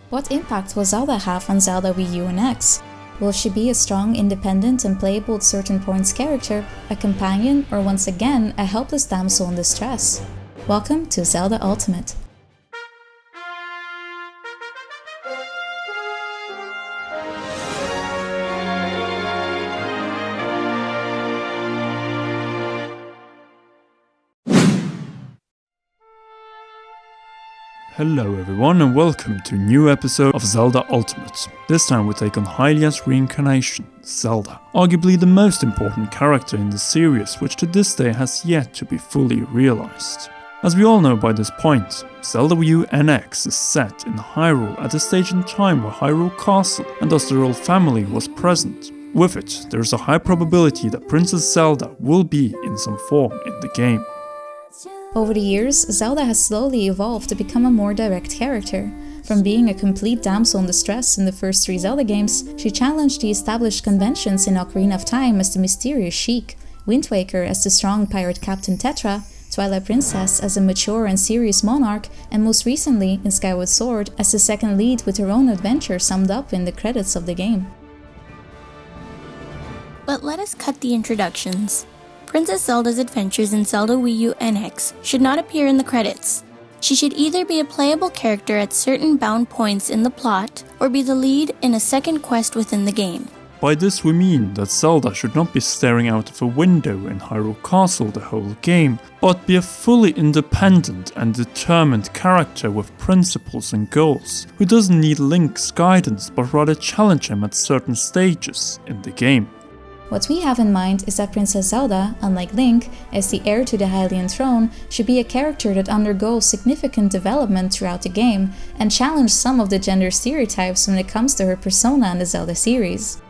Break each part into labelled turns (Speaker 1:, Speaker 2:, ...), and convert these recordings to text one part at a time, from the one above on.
Speaker 1: What impact will Zelda have on Zelda Wii U and X? Will she be a strong, independent and playable at certain points character, a companion, or once again, a helpless damsel in distress? Welcome to Zelda Ultimate.
Speaker 2: Hello everyone and welcome to a new episode of Zelda Ultimate. This time we take on Hylia's reincarnation, Zelda, arguably the most important character in the series, which to this day has yet to be fully realized. As we all know by this point, Zelda Wii U NX is set in Hyrule at a stage in time where Hyrule Castle and thus the royal family was present. With it, there is a high probability that Princess Zelda will be in some form in the game.
Speaker 1: Over the years, Zelda has slowly evolved to become a more direct character. From being a complete damsel in distress in the first 3 Zelda games, she challenged the established conventions in Ocarina of Time as the mysterious Sheik, Wind Waker as the strong pirate captain Tetra, Twilight Princess as a mature and serious monarch, and most recently, in Skyward Sword, as the second lead with her own adventure summed up in the credits of the game.
Speaker 3: But let us cut the introductions. Princess Zelda's adventures in Zelda Wii U NX should not appear in the credits. She should either be a playable character at certain bound points in the plot, or be the lead in a second quest within the game.
Speaker 2: By this we mean that Zelda should not be staring out of a window in Hyrule Castle the whole game, but be a fully independent and determined character with principles and goals, who doesn't need Link's guidance but rather challenge him at certain stages in the game.
Speaker 1: What we have in mind is that Princess Zelda, unlike Link, as the heir to the Hylian throne, should be a character that undergoes significant development throughout the game and challenge some of the gender stereotypes when it comes to her persona in the Zelda series.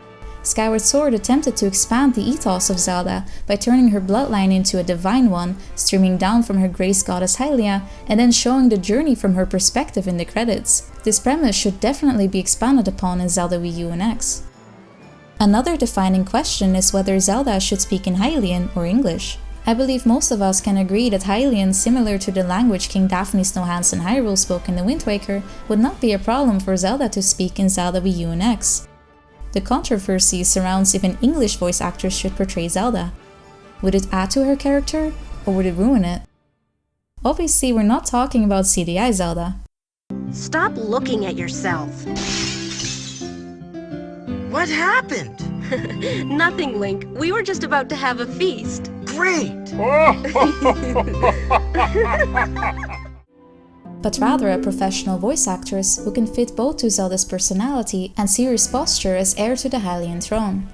Speaker 1: Skyward Sword attempted to expand the ethos of Zelda by turning her bloodline into a divine one, streaming down from her grace goddess Hylia, and then showing the journey from her perspective in the credits. This premise should definitely be expanded upon in Zelda Wii U and X. Another defining question is whether Zelda should speak in Hylian or English. I believe most of us can agree that Hylian, similar to the language King Daphne Snowhands in Hyrule spoke in the Wind Waker, would not be a problem for Zelda to speak in Zelda Wii U and X. The controversy surrounds if an English voice actress should portray Zelda. Would it add to her character, or would it ruin it? Obviously, we're not talking about CDI Zelda.
Speaker 4: Stop looking at yourself.
Speaker 5: What happened?
Speaker 4: Nothing, Link. We were just about to have a feast.
Speaker 5: Great!
Speaker 1: But rather a professional voice actress who can fit both to Zelda's personality and serious posture as heir to the Hylian throne.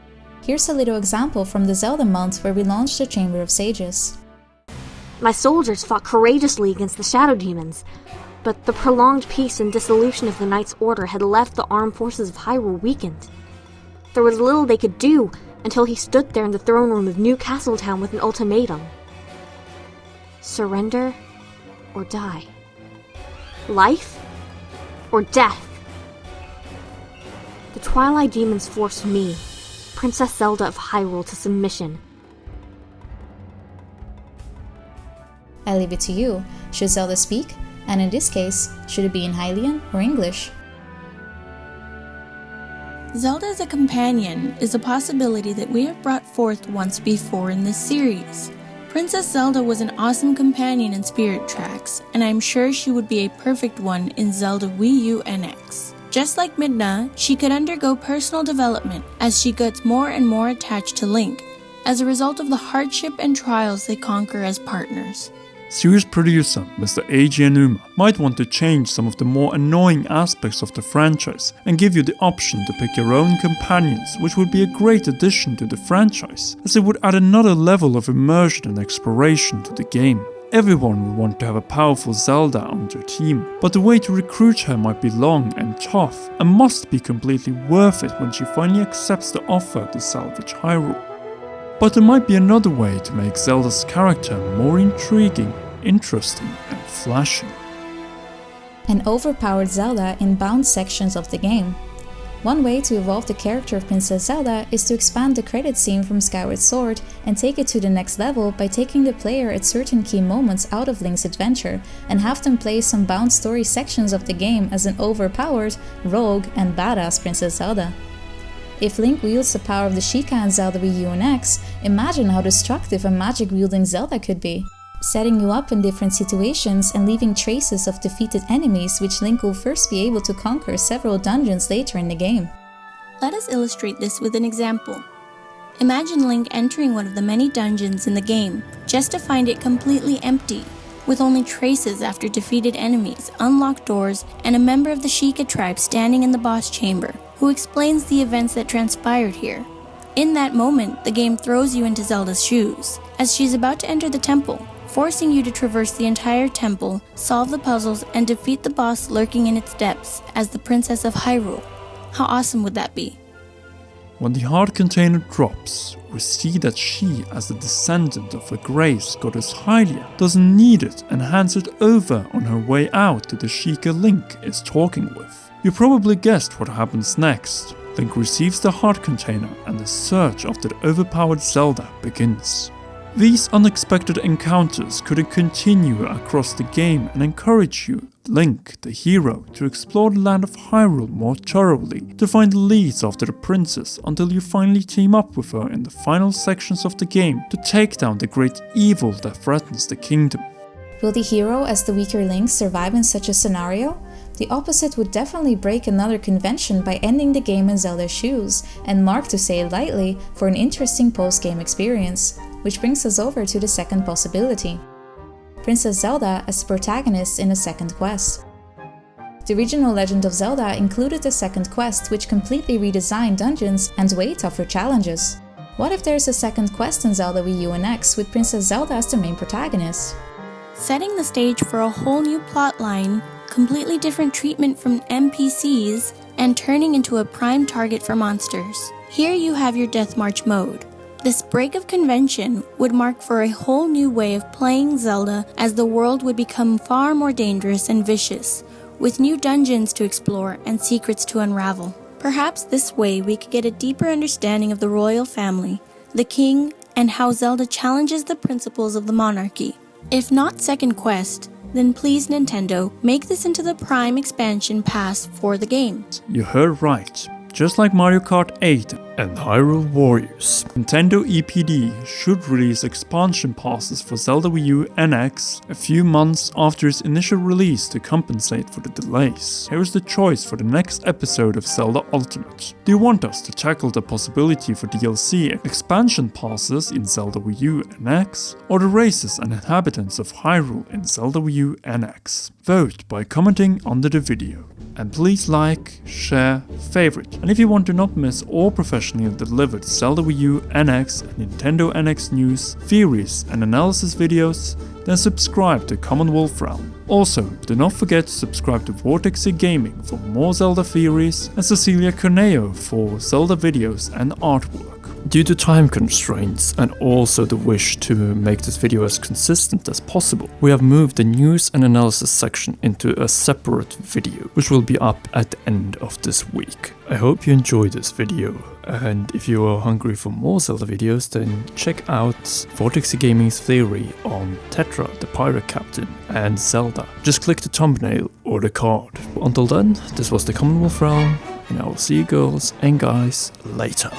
Speaker 1: Here's a little example from the Zelda month where we launched the Chamber of Sages.
Speaker 6: My soldiers fought courageously against the shadow demons, but the prolonged peace and dissolution of the Knight's Order had left the armed forces of Hyrule weakened. There was little they could do until he stood there in the throne room of New Castletown with an ultimatum. Surrender or die. Life or death. The Twilight demons forced me, Princess Zelda of Hyrule, to submission.
Speaker 1: I leave it to you. Should Zelda speak? And in this case, should it be in Hylian or English?
Speaker 3: Zelda as a companion is a possibility that we have brought forth once before in this series. Princess Zelda was an awesome companion in Spirit Tracks, and I'm sure she would be a perfect one in Zelda Wii U NX. Just like Midna, she could undergo personal development as she gets more and more attached to Link, as a result of the hardship and trials they conquer as partners.
Speaker 2: Series producer Mr. Eiji Aonuma might want to change some of the more annoying aspects of the franchise and give you the option to pick your own companions, which would be a great addition to the franchise, as it would add another level of immersion and exploration to the game. Everyone would want to have a powerful Zelda on their team, but the way to recruit her might be long and tough, and must be completely worth it when she finally accepts the offer to salvage Hyrule. But there might be another way to make Zelda's character more intriguing, interesting and flashing.
Speaker 1: An overpowered Zelda in bound sections of the game. One way to evolve the character of Princess Zelda is to expand the credit scene from Skyward Sword and take it to the next level by taking the player at certain key moments out of Link's adventure and have them play some bound story sections of the game as an overpowered, rogue, and badass Princess Zelda. If Link wields the power of the Sheikah in Zelda Wii U and X, imagine how destructive a magic-wielding Zelda could be, setting you up in different situations and leaving traces of defeated enemies which Link will first be able to conquer several dungeons later in the game.
Speaker 3: Let us illustrate this with an example. Imagine Link entering one of the many dungeons in the game, just to find it completely empty, with only traces after defeated enemies, unlocked doors, and a member of the Sheikah tribe standing in the boss chamber, who explains the events that transpired here. In that moment, the game throws you into Zelda's shoes, as she's about to enter the temple, forcing you to traverse the entire temple, solve the puzzles, and defeat the boss lurking in its depths as the Princess of Hyrule. How awesome would that be?
Speaker 2: When the heart container drops, we see that she, as the descendant of the Grace goddess Hylia, doesn't need it and hands it over on her way out to the Sheikah Link is talking with. You probably guessed what happens next. Link receives the heart container and the search after the overpowered Zelda begins. These unexpected encounters could continue across the game and encourage you, Link, the hero, to explore the land of Hyrule more thoroughly, to find leads after the princess until you finally team up with her in the final sections of the game to take down the great evil that threatens the kingdom.
Speaker 1: Will the hero as the weaker Link survive in such a scenario? The opposite would definitely break another convention by ending the game in Zelda's shoes, and mark, to say it lightly, for an interesting post-game experience. Which brings us over to the second possibility. Princess Zelda as the protagonist in a second quest. The original Legend of Zelda included a second quest which completely redesigned dungeons and way tougher challenges. What if there's a second quest in Zelda Wii U and X with Princess Zelda as the main protagonist?
Speaker 3: Setting the stage for a whole new plotline, completely different treatment from NPCs, and turning into a prime target for monsters. Here you have your Death March mode. This break of convention would mark for a whole new way of playing Zelda, as the world would become far more dangerous and vicious, with new dungeons to explore and secrets to unravel. Perhaps this way we could get a deeper understanding of the royal family, the king, and how Zelda challenges the principles of the monarchy. If not second quest, then please Nintendo, make this into the Prime expansion pass for the game.
Speaker 2: You heard right. Just like Mario Kart 8 and Hyrule Warriors, Nintendo EPD should release expansion passes for Zelda Wii U and X a few months after its initial release to compensate for the delays. Here is the choice for the next episode of Zelda Ultimate. Do you want us to tackle the possibility for DLC expansion passes in Zelda Wii U and X, or the races and inhabitants of Hyrule in Zelda Wii U and X? Vote by commenting under the video. And please like, share, favorite. And if you want to not miss all professionally delivered Zelda Wii U, NX and Nintendo NX news, theories and analysis videos, then subscribe to Commonwealth Realm. Also, do not forget to subscribe to Vortexxy Gaming for more Zelda theories and Cecilia Corneo for Zelda videos and artwork. Due to time constraints and also the wish to make this video as consistent as possible, we have moved the news and analysis section into a separate video, which will be up at the end of this week. I hope you enjoyed this video, and if you are hungry for more Zelda videos, then check out Vortexxy Gaming's theory on Tetra, the pirate captain, and Zelda. Just click the thumbnail or the card. Until then, this was the Commonwealth Realm, and I will see you girls and guys later.